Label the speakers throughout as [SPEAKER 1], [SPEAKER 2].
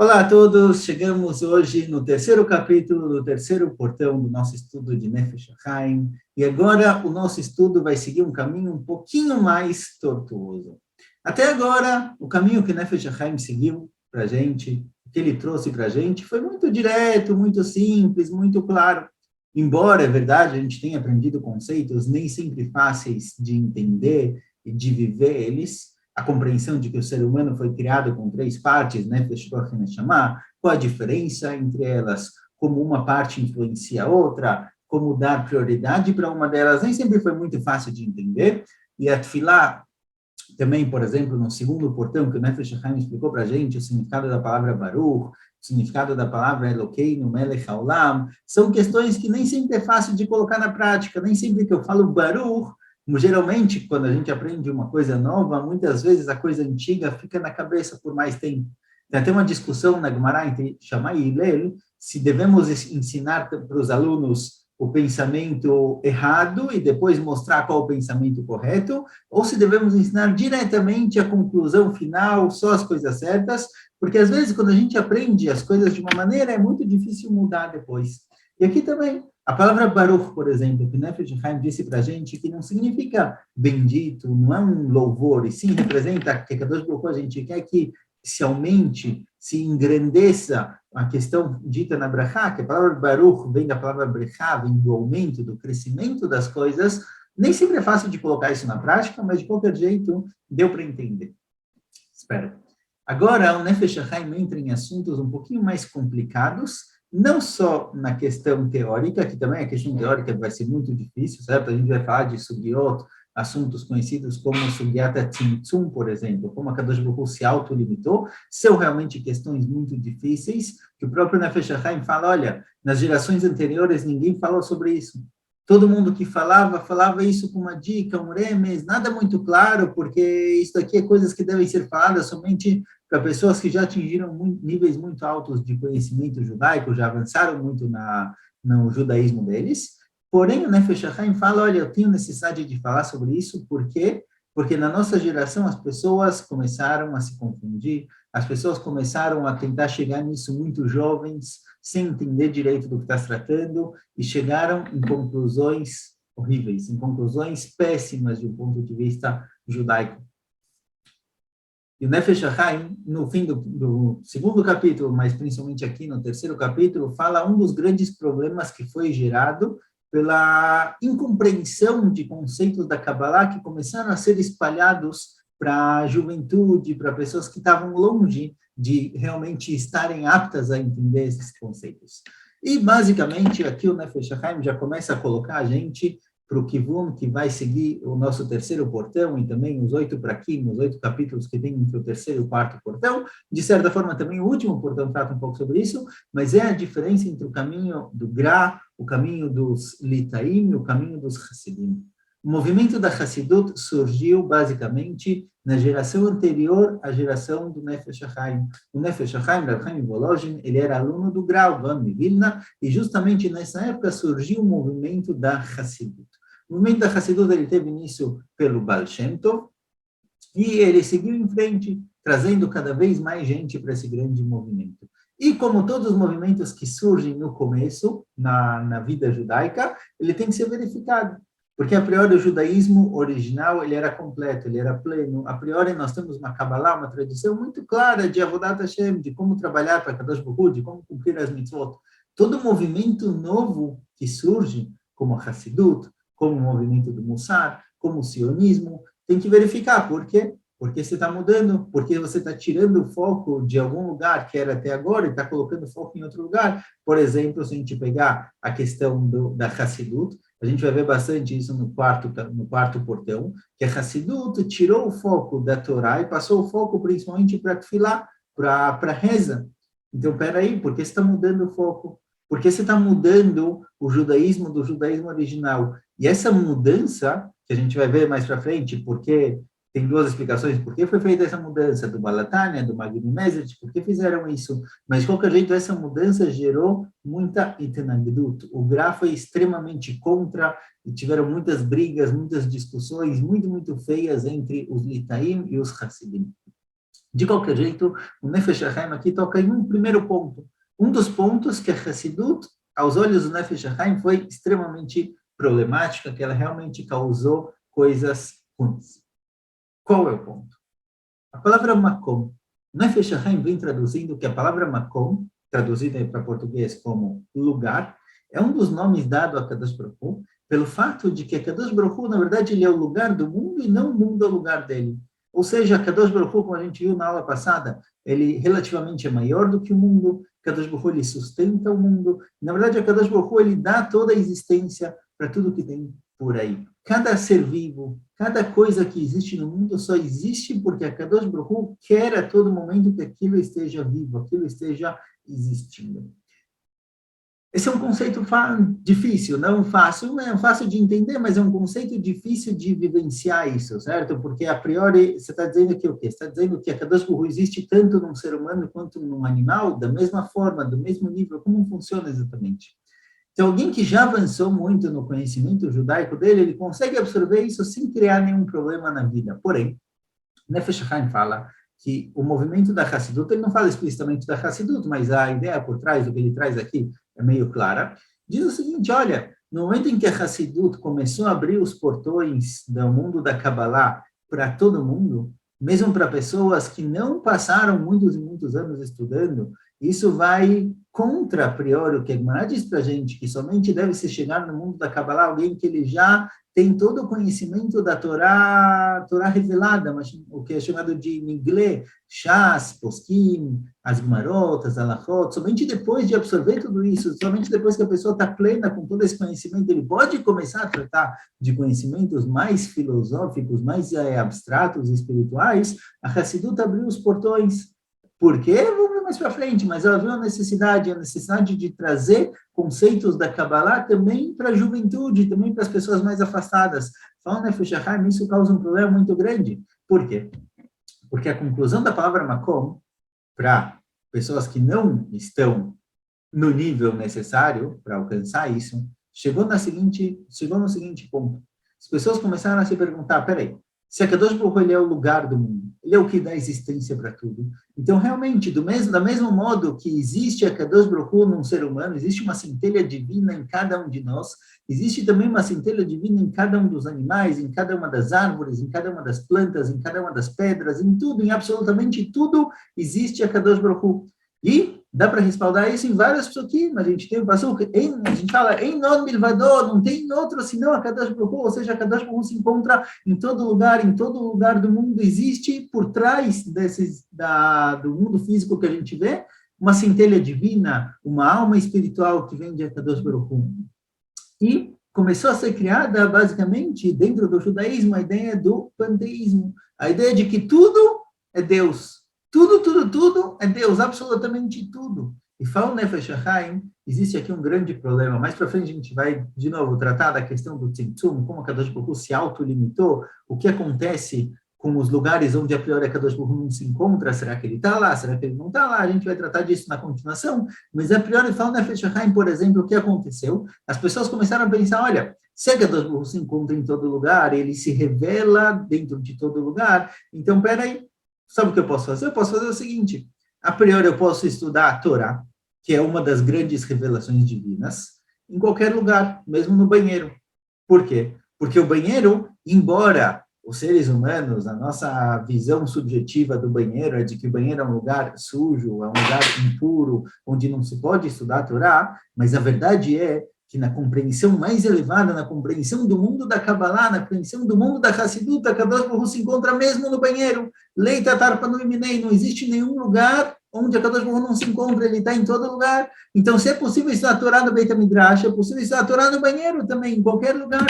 [SPEAKER 1] Olá a todos, chegamos hoje no terceiro capítulo do terceiro portão do nosso estudo de Nefesh HaChaim, e agora o nosso estudo vai seguir um caminho um pouquinho mais tortuoso. Até agora, o caminho que Nefesh HaChaim seguiu para a gente, o que ele trouxe para a gente, foi muito direto, muito simples, muito claro. Embora, é verdade, a gente tenha aprendido conceitos nem sempre fáceis de entender e de viver eles, a compreensão de que o ser humano foi criado com três partes, Nefesh, Ruach e Neshama, qual a diferença entre elas, como uma parte influencia a outra, como dar prioridade para uma delas, nem sempre foi muito fácil de entender. E a Tfilá, também, por exemplo, no segundo portão, que o Nefesh HaChaim explicou para a gente, o significado da palavra Baruch, o significado da palavra Elokeinu, Melech Haolam, são questões que nem sempre é fácil de colocar na prática, nem sempre que eu falo Baruch, geralmente, quando a gente aprende uma coisa nova, muitas vezes a coisa antiga fica na cabeça por mais tempo. Tem até uma discussão na Gemara entre Shammai e Hillel, se devemos ensinar para os alunos o pensamento errado e depois mostrar qual é o pensamento correto, ou se devemos ensinar diretamente a conclusão final, só as coisas certas, porque às vezes quando a gente aprende as coisas de uma maneira, é muito difícil mudar depois. E aqui também, a palavra Baruch, por exemplo, que Nefesh HaChaim disse para a gente que não significa bendito, não é um louvor, e sim representa que Kadosh Baruch Hu, a gente quer que se aumente, se engrandeça a questão dita na Brachá, que a palavra Baruch vem da palavra Brechá, vem do aumento, do crescimento das coisas. Nem sempre é fácil de colocar isso na prática, mas de qualquer jeito deu para entender. Espera. Agora, o Nefesh HaChaim entra em assuntos um pouquinho mais complicados, não só na questão teórica, que também a questão teórica vai ser muito difícil, certo? A gente vai falar de Sugiot, assuntos conhecidos como Sugiat Tzimtzum, por exemplo, como a Kadosh Baruch Hu se autolimitou, são realmente questões muito difíceis, que o próprio Nefesh HaChaim fala, olha, nas gerações anteriores ninguém falou sobre isso. Todo mundo que falava isso com uma dica, um remes, nada muito claro, porque isso aqui é coisas que devem ser faladas somente para pessoas que já atingiram níveis muito altos de conhecimento judaico, já avançaram muito no judaísmo deles. Porém, o Nefesh HaChaim fala, olha, eu tenho necessidade de falar sobre isso, por quê? Porque na nossa geração as pessoas começaram a se confundir, as pessoas começaram a tentar chegar nisso muito jovens, sem entender direito do que está se tratando, e chegaram em conclusões horríveis, em conclusões péssimas de um ponto de vista judaico. E o Nefesh HaChaim, no fim do segundo capítulo, mas principalmente aqui no terceiro capítulo, fala um dos grandes problemas que foi gerado pela incompreensão de conceitos da Kabbalah que começaram a ser espalhados para a juventude, para pessoas que estavam longe de realmente estarem aptas a entender esses conceitos. E, basicamente, aqui o Nefesh HaChaim já começa a colocar a gente para o Kivun, que vai seguir o nosso terceiro portão, e também os 8 prakim, os 8 capítulos que tem entre o terceiro e o quarto portão. De certa forma, também o último portão trata um pouco sobre isso, mas é a diferença entre o caminho do Gra, o caminho dos Litaim e o caminho dos Hassidim. O movimento da Hassidut surgiu, basicamente, na geração anterior à geração do Nefesh HaChaim. O Nefesh HaChaim, Rav Chaim Volozhin, ele era aluno do Gra, o Gaon de Vilna, e justamente nessa época surgiu o movimento da Hassidut. O movimento da Hassidut ele teve início pelo Baal Shem Tov, e ele seguiu em frente, trazendo cada vez mais gente para esse grande movimento. E como todos os movimentos que surgem no começo, na vida judaica, ele tem que ser verificado. Porque, a priori, o judaísmo original, ele era completo, ele era pleno. A priori, nós temos uma Kabbalah, uma tradição muito clara de Avodat Hashem, de como trabalhar para Kadosh Baruch Hu, de como cumprir as mitzvot. Todo movimento novo que surge, como a Hassidut, como o movimento do Mussar, como o sionismo, tem que verificar. Por quê? Porque você está mudando, porque você está tirando o foco de algum lugar que era até agora e está colocando foco em outro lugar. Por exemplo, se a gente pegar a questão da Hassidut, a gente vai ver bastante isso no quarto portão, que a Hassidut tirou o foco da Torá e passou o foco principalmente para Tfilá, para reza. Então, peraí, por que você está mudando o foco? Por que você está mudando o judaísmo do judaísmo original? E essa mudança, que a gente vai ver mais para frente, porque tem duas explicações por que foi feita essa mudança, do Balatânia, do Magni Meset, por que fizeram isso. Mas, de qualquer jeito, essa mudança gerou muita Itenagdut. O Gra foi extremamente contra, e tiveram muitas brigas, muitas discussões, muito, muito feias entre os Litaim e os Hassidim. De qualquer jeito, o Nefesh HaChaim aqui toca em um primeiro ponto. Um dos pontos que a Hassidut, aos olhos do Nefesh HaChaim, foi extremamente problemática, que ela realmente causou coisas ruins. Qual é o ponto? A palavra makom, Nefesh HaChaim vem traduzindo que a palavra makom, traduzida para português como lugar, é um dos nomes dados a Kadosh Baruch Hu, pelo fato de que a Kadosh Baruch Hu, na verdade, ele é o lugar do mundo e não o mundo é o lugar dele. Ou seja, Kadosh Baruch Hu, como a gente viu na aula passada, ele relativamente é maior do que o mundo, Kadosh Baruch Hu, ele sustenta o mundo. Na verdade, a Kadosh Baruch Hu, ele dá toda a existência para tudo que tem por aí. Cada ser vivo, cada coisa que existe no mundo só existe porque a Kadosh Baruch Hu quer a todo momento que aquilo esteja vivo, aquilo esteja existindo. Esse é um conceito difícil, não fácil, não é fácil de entender, mas é um conceito difícil de vivenciar isso, certo? Porque, a priori, você está dizendo que o quê? Você está dizendo que a Kadosh Baruch Hu existe tanto num ser humano quanto num animal, da mesma forma, do mesmo nível, como funciona exatamente? Então, alguém que já avançou muito no conhecimento judaico dele, ele consegue absorver isso sem criar nenhum problema na vida. Porém, Nefesh HaChaim fala que o movimento da Hassidut, ele não fala explicitamente da Hassidut, mas a ideia por trás do que ele traz aqui é meio clara. Diz o seguinte, olha, no momento em que a Hassidut começou a abrir os portões do mundo da Kabbalah para todo mundo, mesmo para pessoas que não passaram muitos e muitos anos estudando, isso vai contra, a priori, o que a Gemara diz para a gente, que somente deve se chegar no mundo da Kabbalah alguém que ele já tem todo o conhecimento da Torá revelada, mas o que é chamado de Niglé, Shas, Poskim, as Gemarot, as Alachot. Somente depois de absorver tudo isso, somente depois que a pessoa está plena com todo esse conhecimento, ele pode começar a tratar de conhecimentos mais filosóficos, mais abstratos e espirituais. A Hassidut abriu os portões. Por quê? Vamos ver mais para frente, mas ela viu a necessidade de trazer conceitos da Kabbalah também para a juventude, também para as pessoas mais afastadas. Falando Nefesh HaChaim, isso causa um problema muito grande. Por quê? Porque a conclusão da palavra makom, para pessoas que não estão no nível necessário para alcançar isso, chegou no seguinte ponto. As pessoas começaram a se perguntar, peraí, se a Kadosh Baruch Hu, ele é o lugar do mundo, ele é o que dá existência para tudo. Então, realmente, do mesmo modo que existe a Kadosh Baruch Hu num ser humano, existe uma centelha divina em cada um de nós, existe também uma centelha divina em cada um dos animais, em cada uma das árvores, em cada uma das plantas, em cada uma das pedras, em tudo, em absolutamente tudo, existe a Kadosh Baruch Hu. E dá para respaldar isso em vários psukim. A gente tem o pasuk, a gente fala, em non milvador, não tem outro senão a Kadosh Baruch Hu, ou seja, a Kadosh Baruch Hu se encontra em todo lugar do mundo, existe por trás do mundo físico que a gente vê, uma centelha divina, uma alma espiritual que vem de Kadosh Baruch Hu. E começou a ser criada, basicamente, dentro do judaísmo, a ideia do panteísmo, a ideia de que tudo é Deus. Tudo é Deus, absolutamente tudo. E falando Nefesh HaChaim, existe aqui um grande problema. Mais para frente a gente vai, de novo, tratar da questão do Tzimtzum, como a Kadosh Baruch Hu se autolimitou, o que acontece com os lugares onde a priori a Kadosh Baruch Hu não se encontra, será que ele está lá, será que ele não está lá? A gente vai tratar disso na continuação, mas a priori falando Nefesh HaChaim, por exemplo, o que aconteceu? As pessoas começaram a pensar, olha, se a Kadosh Baruch Hu se encontra em todo lugar, ele se revela dentro de todo lugar, então, peraí, sabe o que eu posso fazer? Eu posso fazer o seguinte, a priori eu posso estudar a Torá, que é uma das grandes revelações divinas, em qualquer lugar, mesmo no banheiro. Por quê? Porque o banheiro, embora os seres humanos, a nossa visão subjetiva do banheiro é de que o banheiro é um lugar sujo, é um lugar impuro, onde não se pode estudar a Torá, mas a verdade é que na compreensão mais elevada, na compreensão do mundo da Kabbalah, na compreensão do mundo da Hassidut, a Kadosh Baruch Hu se encontra mesmo no banheiro. Leita tarpa no iminei, não existe nenhum lugar onde a Kadosh Baruch Hu não se encontra, ele está em todo lugar. Então, se é possível estudar a Torá no Beit HaMidrash, é possível estudar a Torá no banheiro também, em qualquer lugar.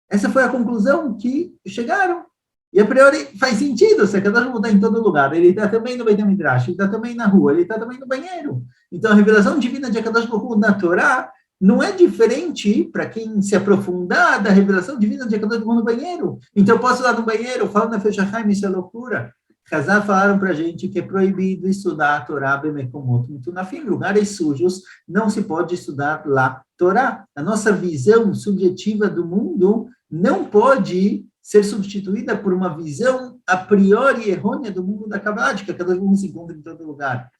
[SPEAKER 1] Essa foi a conclusão que chegaram. E a priori faz sentido, se a Kadosh Baruch Hu está em todo lugar, ele está também no Beit HaMidrash, ele está também na rua, ele está também no banheiro. Então, a revelação divina de Kadosh Baruch Hu na Torá não é diferente para quem se aprofundar da revelação divina de Akadosh Baruch Hu no banheiro. Então, eu posso ir lá no banheiro, falo na Nefesh HaChaim, isso é loucura. Chazal falaram para a gente que é proibido estudar a Torá bemekomot mitunafim, lugares sujos, não se pode estudar lá Torá. A nossa visão subjetiva do mundo não pode ser substituída por uma visão a priori errônea do mundo da Kabbalah, de que cada um se encontra em todo lugar.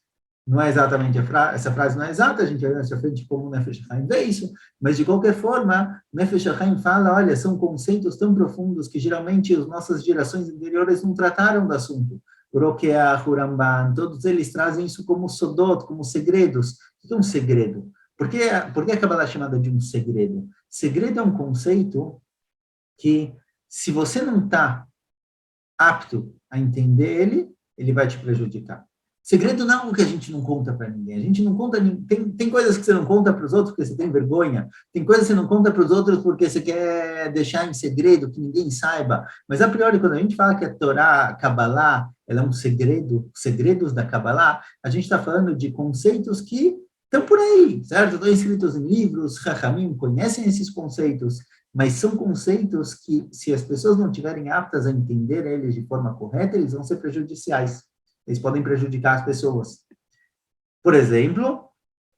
[SPEAKER 1] Não é exatamente essa frase não é exata, a gente vai ver na frente como o Nefesh HaChaim vê isso, mas de qualquer forma, o Nefesh HaChaim fala, olha, são conceitos tão profundos que geralmente as nossas gerações anteriores não trataram do assunto. Rokeah, Huramban, todos eles trazem isso como sodot, como segredos. O que é um segredo? Por que a Kabbalah é chamada de um segredo? Segredo é um conceito que, se você não está apto a entender ele, ele vai te prejudicar. Segredo não é algo que a gente não conta para ninguém. A gente não conta, tem coisas que você não conta para os outros porque você tem vergonha. Tem coisas que você não conta para os outros porque você quer deixar em segredo, que ninguém saiba. Mas, a priori, quando a gente fala que a Torá, a Kabbalah, ela é um segredo, segredos da Kabbalah, a gente está falando de conceitos que estão por aí, certo? Estão escritos em livros, Chachamim conhecem esses conceitos, mas são conceitos que, se as pessoas não estiverem aptas a entender eles de forma correta, eles vão ser prejudiciais. Eles podem prejudicar as pessoas. Por exemplo,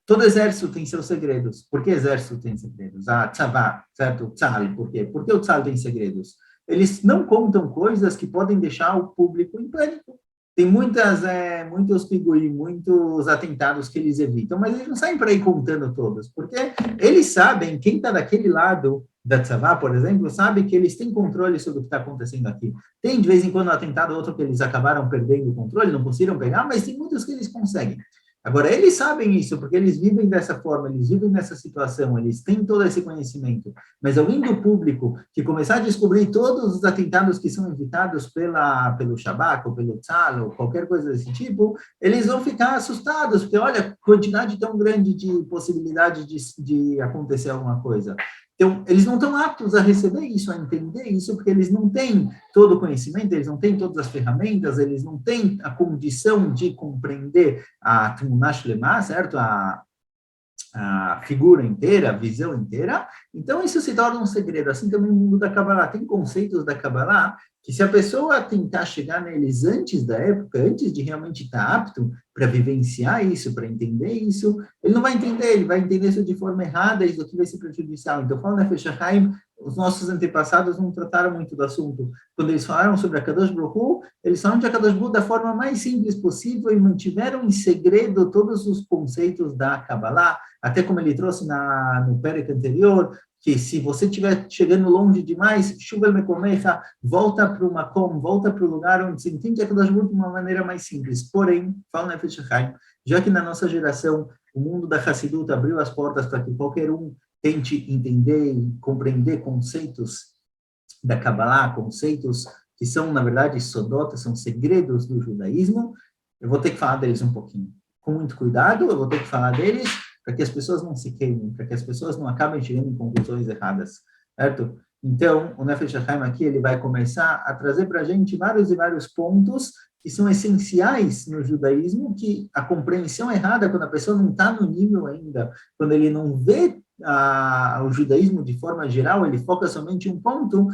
[SPEAKER 1] todo exército tem seus segredos. Por que exército tem segredos? A tzavá, certo? Tzal, por quê? Por que o tzal tem segredos? Eles não contam coisas que podem deixar o público em pânico. Tem muitos piguim, muitos atentados que eles evitam, mas eles não saem para ir contando todos, porque eles sabem, quem está daquele lado da tzavá, por exemplo, sabe que eles têm controle sobre o que está acontecendo aqui. Tem, de vez em quando, um atentado outro que eles acabaram perdendo o controle, não conseguiram pegar, mas tem muitos que eles conseguem. Agora, eles sabem isso, porque eles vivem dessa forma, eles vivem nessa situação, eles têm todo esse conhecimento. Mas alguém do público que começar a descobrir todos os atentados que são evitados pelo Shabak, ou pelo Tzal, ou qualquer coisa desse tipo, eles vão ficar assustados, porque olha, quantidade tão grande de possibilidade de acontecer alguma coisa. Então, eles não estão aptos a receber isso, a entender isso, porque eles não têm todo o conhecimento, eles não têm todas as ferramentas, eles não têm a condição de compreender a Tmunah Shlema, certo? A figura inteira, a visão inteira. Então, isso se torna um segredo. Assim também no mundo da Kabbalah. Tem conceitos da Kabbalah que, se a pessoa tentar chegar neles antes da época, antes de realmente estar apto para vivenciar isso, para entender isso, ele não vai entender, ele vai entender isso de forma errada, isso aqui vai ser prejudicial. Então, falando da Nefesh HaChaim, os nossos antepassados não trataram muito do assunto. Quando eles falaram sobre a Kadosh Baruch Hu, eles falaram de a Kadosh Baruch Hu da forma mais simples possível e mantiveram em segredo todos os conceitos da Kabbalah, até como ele trouxe no Pérec anterior, que se você estiver chegando longe demais, Shubel Mekomecha, volta para o Makom, volta para o lugar onde se entende a Kadosh Baruch Hu de uma maneira mais simples. Porém, fala na Nefesh HaChaim, já que na nossa geração o mundo da Hassidut abriu as portas para que qualquer um tente entender e compreender conceitos da Kabbalah, conceitos que são, na verdade, sodotas, são segredos do judaísmo, eu vou ter que falar deles um pouquinho. Com muito cuidado, eu vou ter que falar deles para que as pessoas não se queimem, para que as pessoas não acabem chegando em conclusões erradas, certo? Então, o Nefesh HaChaim aqui, ele vai começar a trazer para a gente vários e vários pontos que são essenciais no judaísmo, que a compreensão errada, quando a pessoa não está no nível ainda, quando ele não vê o judaísmo de forma geral, ele foca somente em um ponto,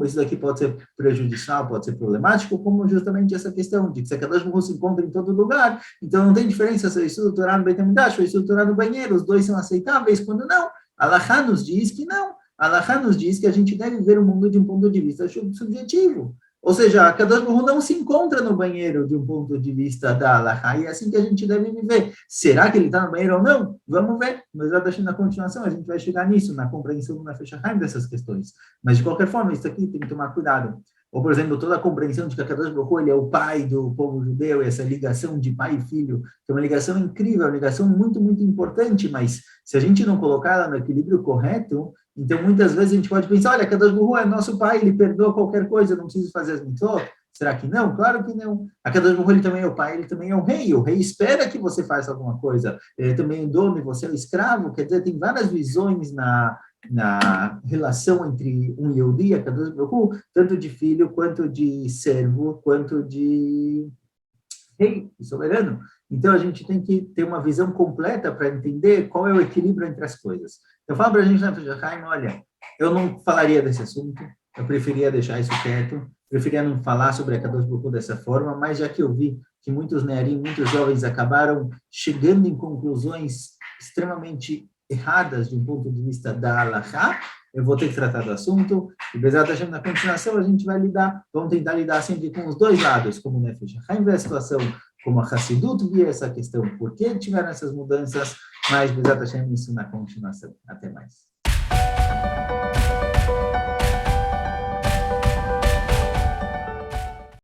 [SPEAKER 1] isso daqui pode ser prejudicial, pode ser problemático, como justamente essa questão de que se a Kadosh Baruch Hu se encontra em todo lugar, então não tem diferença se eu estudo Torá no Beit HaMikdash ou eu estudo Torá no banheiro, os dois são aceitáveis, quando não. Alahá nos diz que não. Alahá nos diz que a gente deve ver o mundo de um ponto de vista subjetivo. Ou seja, a Kadosh Baruch Hu não se encontra no banheiro de um ponto de vista da Alahá, e é assim que a gente deve viver. Será que ele está no banheiro ou não? Vamos ver. Mas já deixando na continuação, a gente vai chegar nisso, na compreensão do Nefesh HaChaim dessas questões. Mas, de qualquer forma, isso aqui tem que tomar cuidado. Ou, por exemplo, toda a compreensão de que a Kadosh Baruch Hu, ele é o pai do povo judeu, essa ligação de pai e filho, que é uma ligação incrível, uma ligação muito, muito importante, mas se a gente não colocar ela no equilíbrio correto, então muitas vezes a gente pode pensar, olha, Kadosh Baruch Hu é nosso pai, ele perdoa qualquer coisa, eu não preciso fazer as mitzvot. Será que não? Claro que não. A Kadosh Baruch Hu, ele também é o pai, ele também é o rei espera que você faça alguma coisa, ele também é o dono e você é o escravo, quer dizer, tem várias visões na relação entre um Yehudi e a Kadosh Baruch Hu, tanto de filho, quanto de servo, quanto de rei e soberano. Então, a gente tem que ter uma visão completa para entender qual é o equilíbrio entre as coisas. Eu falo para a gente na Nefesh HaChaim, olha, eu não falaria desse assunto, eu preferia deixar isso quieto, preferia não falar sobre a Kadosh Baruch Hu dessa forma, mas já que eu vi que muitos nearim, muitos jovens acabaram chegando em conclusões extremamente erradas de um ponto de vista da Halachá, eu vou ter que tratar do assunto, e Bezerra Hashem, na continuação, a gente vai vamos tentar lidar sempre com os dois lados, como o Nefesh HaChaim vê a situação, como a Hassidut via essa questão, por que tiveram essas mudanças, mas Bezerra Hashem, isso na continuação. Até mais.